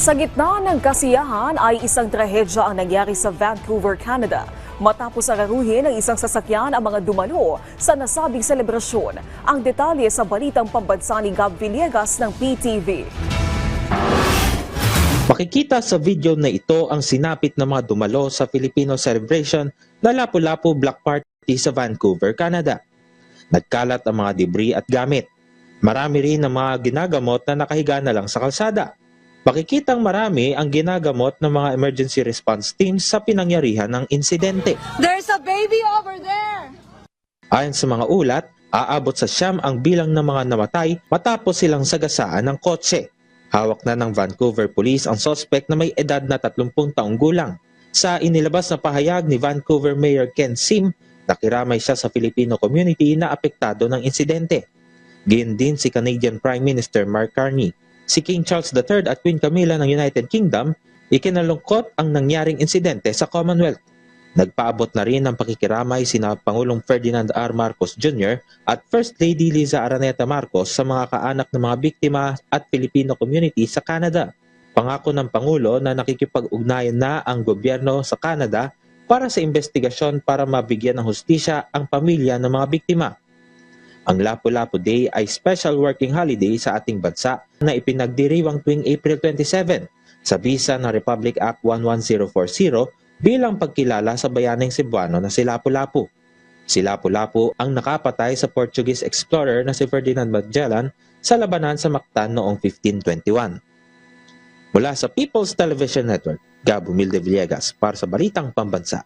Sa gitna ng kasiyahan ay isang trahedya ang nangyari sa Vancouver, Canada. Matapos araruhin ng isang sasakyan ang mga dumalo sa nasabing selebrasyon. Ang detalye sa balitang pambansa ni Gab Villegas ng PTV. Makikita sa video na ito ang sinapit ng mga dumalo sa Filipino celebration na Lapu-Lapu Black Party sa Vancouver, Canada. Nagkalat ang mga debris at gamit. Marami rin ang mga ginagamot na nakahiga na lang sa kalsada. Makikitang marami ang ginagamot ng mga emergency response teams sa pinangyarihan ng insidente. There's a baby over there! Ayon sa mga ulat, aabot sa 9 ang bilang ng mga namatay matapos silang sagasaan ng kotse. Hawak na ng Vancouver Police ang suspect na may edad na 30 taong gulang. Sa inilabas na pahayag ni Vancouver Mayor Ken Sim, nakiramay siya sa Filipino community na apektado ng insidente. Gayun din si Canadian Prime Minister Mark Carney. Si King Charles III at Queen Camilla ng United Kingdom, ikinalungkot ang nangyaring insidente sa Commonwealth. Nagpaabot na rin ng pakikiramay sina Pangulong Ferdinand R. Marcos Jr. at First Lady Liza Araneta Marcos sa mga kaanak ng mga biktima at Filipino community sa Canada. Pangako ng Pangulo na nakikipag-ugnayan na ang gobyerno sa Canada para sa investigasyon para mabigyan ng hustisya ang pamilya ng mga biktima. Ang Lapu-Lapu Day ay special working holiday sa ating bansa na ipinagdiriwang tuwing April 27 sa bisa ng Republic Act 11040 bilang pagkilala sa bayaneng Cebuano na si Lapu-Lapu. Si Lapu-Lapu ang nakapatay sa Portuguese explorer na si Ferdinand Magellan sa labanan sa Mactan noong 1521. Mula sa People's Television Network, Gab Humilde Villegas para sa Balitang Pambansa.